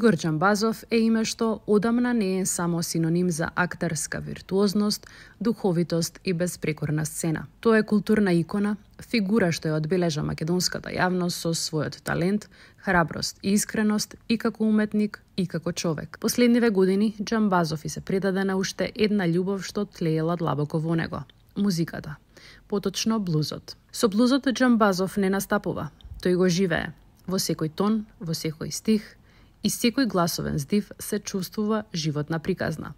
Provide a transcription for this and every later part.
Игор Џамбазов е име што одамна не е само синоним за актерска виртуозност, духовитост и безпрекорна сцена. Тоа е културна икона, фигура што ја одбележа македонската јавност со својот талент, храброст и искреност и како уметник и како човек. Последниве години Џамбазов и се предаде на уште една љубов што тлеела длабоко во него – музиката, поточно блузот. Со блузот Џамбазов не настапува, тој го живее. Во секој тон, во секој стих и секој гласовен здив се чувствува животна приказна.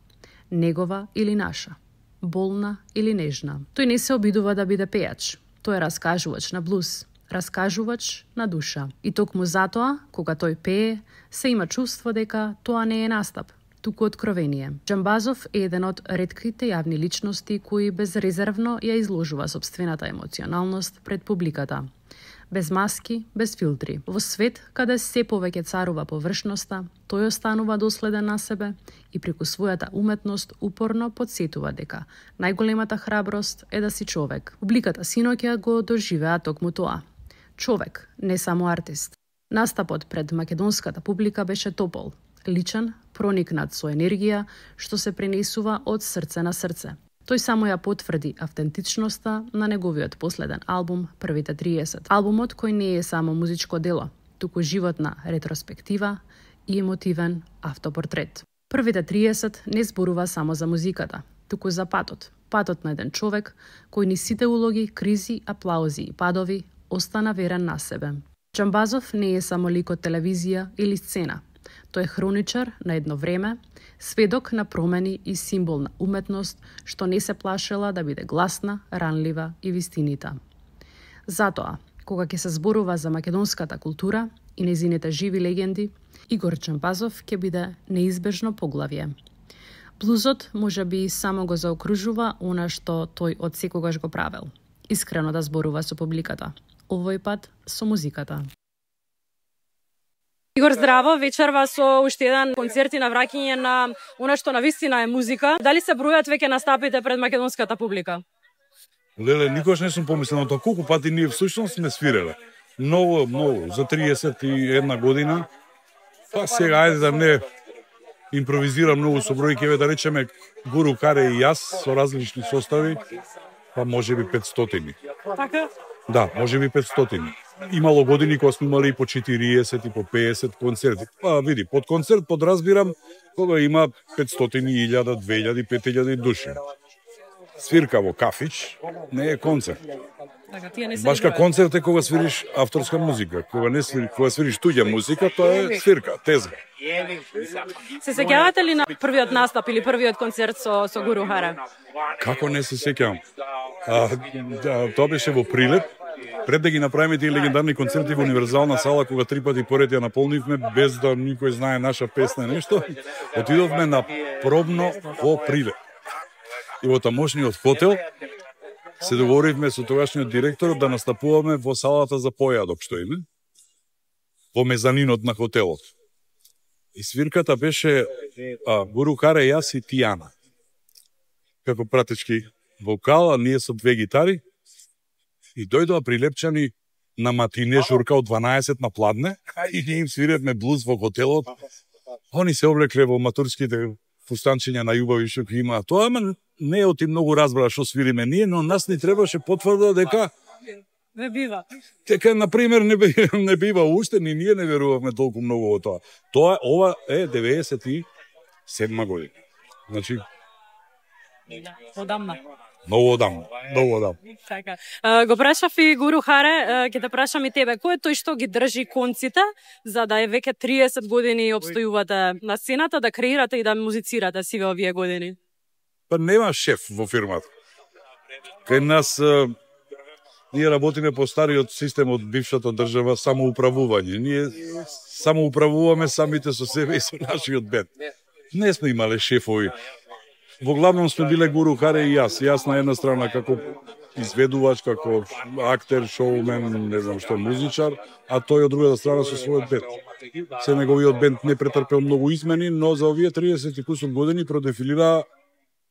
Негова или наша, болна или нежна. Тој не се обидува да биде пејач. Тој е раскажувач на блуз, раскажувач на душа. И токму затоа, кога тој пее, се има чувство дека тоа не е настап, туку откровение. Џамбазов е еден од ретките јавни личности кои безрезервно ја изложува сопствената емоционалност пред публиката. Без маски, без филтри. Во свет каде се повеќе царува површноста, тој останува доследен на себе и преку својата уметност упорно подсетува дека најголемата храброст е да си човек. Публиката синоќа го доживеа токму тоа. Човек, не само артист. Настапот пред македонската публика беше топол, личен, проникнат со енергија што се пренесува од срце на срце. Тој само ја потврди автентичноста на неговиот последен албум Првите 30. Албумот кој не е само музичко дело, туку животна ретроспектива и емотивен автопортрет. Првите 30 не зборува само за музиката, туку за патот. Патот на еден човек кој ни сите улоги, кризи, аплаузи и падови остана верен на себе. Џамбазов не е само лик од телевизија или сцена. Тој е хроничар на едно време, сведок на промени и символ на уметност што не се плашела да биде гласна, ранлива и вистинита. Затоа, кога ќе се зборува за македонската култура и незините живи легенди, Игор Џамбазов ќе биде неизбежно поглавје. Блузот можеби само го заокружува она што тој од секогаш го правел. Искрено да зборува со публиката. Овој пат со музиката. Игор, здраво, вечерва со уште еден концерт и навраќање на она што навистина е музика. Дали се бројат веќе настапите пред македонската публика? Леле, никош не сум помислил на тоа колку пати ние всушност сме свиреле. Многу, за 31 година. Па сега ајде да не импровизирам многу со бројкиве, да речеме Гуру Каре и јас со различни состави, па можеби 500. Така? Да, можеби 500. Имало години кога сме имали и по 40 и по 50 концерти. Па види, под концерт подразбирам кога има 500, 1000, 2000, 5000 души. Свирка во кафич не е концерт. Башка концерт е кога свириш авторска музика. Кога свириш туѓа музика, тоа е свирка, тезга. Се сеќавате ли на првиот настап или првиот концерт со Гуру Харе? Како не се сеќавам? Тоа беше во Прилеп. Пред да ги направиме тие легендарни концерти во Универзална сала, кога 3 пати поред ја наполнивме, без да никој знае наша песна нешто, отидовме на пробно во Прилеп. И во тамошниот хотел се договоривме со тогашниот директор да настапуваме во салата за појадок што име, во мезанинот на хотелот. И свирката беше Гуру Харе, јас и Тијана. Како пратечки вокал, а ние со 2 гитари. И дојдоа прилепчани на матине журка од 12 на пладне и ние им свиревме блуз во хотелот. Они се облекле во матурските фустанчиња на љубави што има. Тоа не е оти многу разбра што свириме ние, но нас ни требаше потврда дека не бива. Дека на пример не бива уште, ни ние не верувавме толку многу во тоа. Ова е 97 година. Значи одамна. Многу одамна. Така. Го прашав и Гуру Харе, ќе те прашам и тебе. Кој е тој што ги држи конците за да е веќе 30 години обстојувате на сцената, да креирате и да музицирате сиве овие години? Па нема шеф во фирмата. Кај нас ние работиме по стариот систем од бившата држава, самоуправување. Ние самоуправуваме самите со себе и со нашиот бенд. Не сме имале шефови. Во главном сме биле Гуру Харе и јас. Јас на една страна како изведувач, како актер, шоумен, не знам што, музичар, а тој од другата страна со својот бенд. Се неговиот бенд не претрпел многу измени, но за овие 30 и кусур години продефилира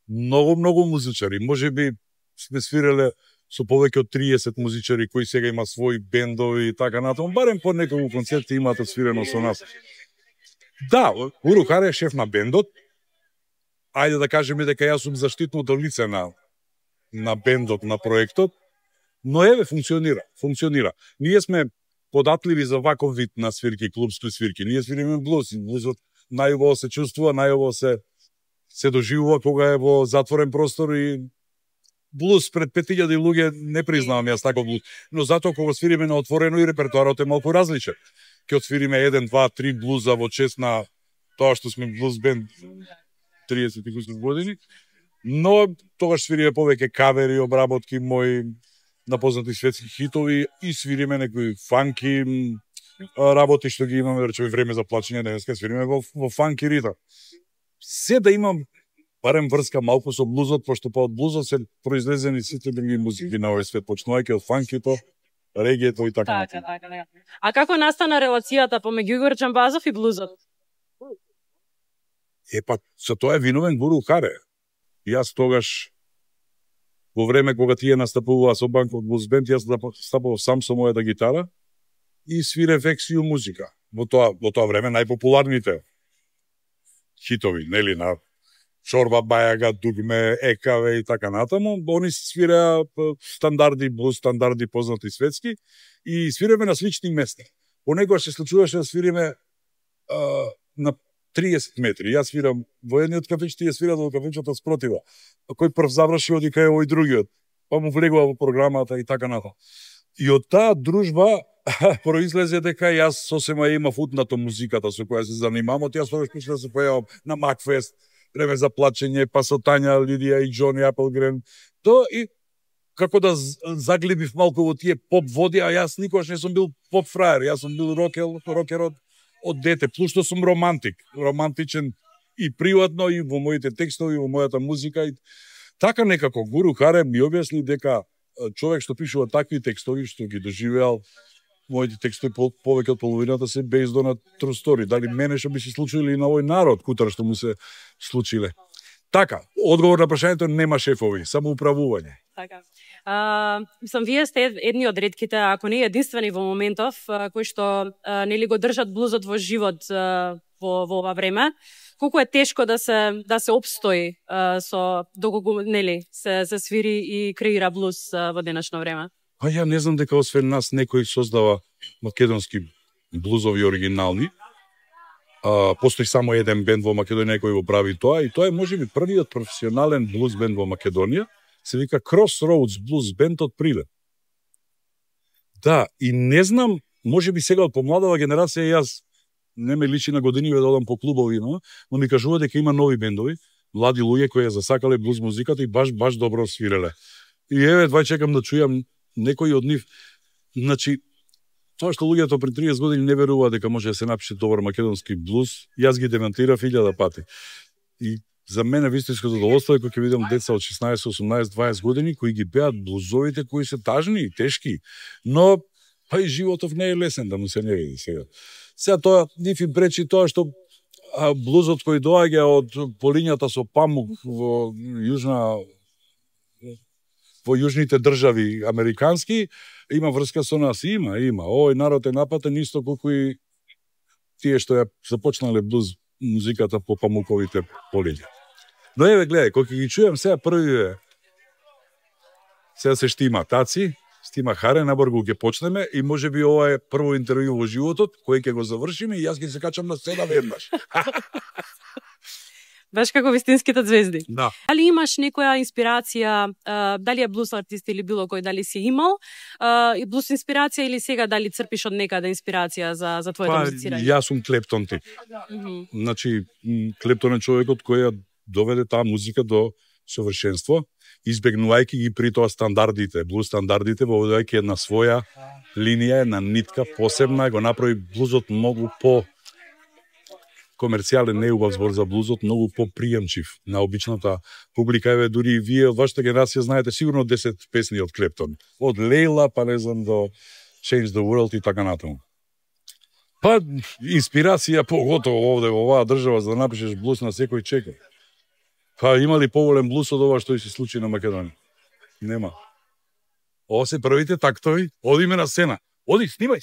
многу музичари. Можеби сме свиреле со повеќе од 30 музичари кои сега има своји бендови и така натаму. Барем по неколку концерти имаат свирено со нас. Да, Гуру Харе е шеф на бендот. Ајде да кажеме дека јас сум заштитното лице на бендот, на проектот, но еве функционира. Ние сме податливи за ваков вид на свирки, клубски свирки. Ние свириме блуз, блузот најубаво се чувствува, најубаво се доживува кога е во затворен простор и блуз пред 5000 луѓе не признавам јас таков блуз, но затоа кога свириме на отворено и репертоарот е малку различен. Ќе отсвириме 1, 2, 3 блуза во чест на тоа што сме блуз бенд 30 години, но тогаш свириме повеќе кавери, обработки мои на познати светски хитови и свириме некои фанки работи што ги имаме, речеме време за плачење, денеска свириме во фанки ритам. Се да имам барем врска малку со блузот, пошто од блузот се произлезени сите други музики на овој свет, почнувајќи од фанкито, регето и така. Така. А како настана релацијата помеѓу Игор Џамбазов и блузот? Па, со тоа е виновен Гуру Харе. Јас тогаш, во време кога тие настапуваа со Банкот Блуз Бенд, јас настапував сам со мојата гитара и свирев ексију музика. Во тоа време најпопуларните хитови, нели, на Чорба Бајага, Дугме, Екаве и така натаму, они свиреа стандарди, блуз стандарди познати светски и свиреме на слични места. Понекогаш се случуваше да свириме на 30 метри. Јас свирам во едниот кафеч, тие свират во кафечото спротива. Кој прв заврши, оди кај овој другиот. Па му влегува во програмата и така натаму. И од таа дружба произлезе дека јас сосема имав утнато музиката со која се занимавам. Јас тогаш почнав да се појавам на Макфест, време за плачење, па со Тања, Лидија и Џони Апелгрен. То и како да заглибив малку во тие поп води, а јас никогаш не сум бил поп фраер, јас сум бил рокер од дете, плюс што сум романтичен и приватно и во моите текстови, и во мојата музика. И така некако Гуру Харе ми објасни дека човек што пишува такви текстови, што ги доживеал, моите текстови повеќе од половината се based on a true story. Дали мене што би се случило и на овој народ, кутара што му се случиле. Така, одговор на прашањето нема шефови, само управување. Така. Мислам, вие сте едни од ретките, ако не единствени во моментов, кои што нели го држат блузот во живот во ова време. Колку е тешко да се обстои со доколку нели се свири и креира блуз во денешно време? Па ја не знам дека освен нас некој создава македонски блузови оригинални. Постои само еден бенд во Македонија кој го прави тоа и тоа е можеби првиот професионален блуз бенд во Македонија. Се вика Crossroads Blues Band од Прилеп. Да, и не знам, можеби сега од помладава генерација јас не ме личи на години да одам по клубови, но ми кажува дека има нови бендови, млади луѓе кои ја засакале блуз музиката и баш добро свиреле. И еве, чекам да чујам некој од нив. Значи, тоа што луѓето пред 30 години не веруваат дека може да се напише добар македонски блуз, јас ги демонтирав 1000 пати. И за мене вистинско задоволство е кога ќе видам деца од 16, 18, 20 години кои ги пеат блузовите кои се тажни и тешки, но па и животов не е лесен да му се не види сега. Сега тоа нив им пречи тоа што блузот кој доаѓа од полињата со памук во јужните држави американски, има врска со нас, има. Овој народ е напатен исто колку и тие што ја започнале блуз музиката по памуковите полиња. Но еве гледај, кога ги чујам сега први сега се штима Таци, штима Харе, набргу ќе почнеме и можеби ова е прво интервју во животот кој ќе го завршиме и јас ќе се качам на сцена веднаш. Баш како вистинските звезди. Да. Дали имаш некоја инспирација, дали е блуз артист или било кој, дали си имал и блуз инспирација или сега дали црпиш од некаде инспирација за твоето музицирање? Јас сум Клептон тип. Значи, Клептон е човекот кој ја доведе таа музика до совршенство, избегнувајќи ги при тоа стандардите, блуз стандардите, воведувајќи една своја линија, една нитка посебна, го направи блузот многу по комерцијален, не убав збор за блузот, многу поприемчив на обичната публика. Еве, дури и вие, вашата генерација, знаете сигурно 10 песни од Клептон. Од Лейла, па не знам, до Change the World и така натаму. Па, инспирација, поготово овде, во оваа држава, за да напишеш блуз на секој чека. Па, има ли поволен блуз од ова што и се случи на Македонија? Нема. Ова се првите тактови, одиме на сцена. Оди, снимај.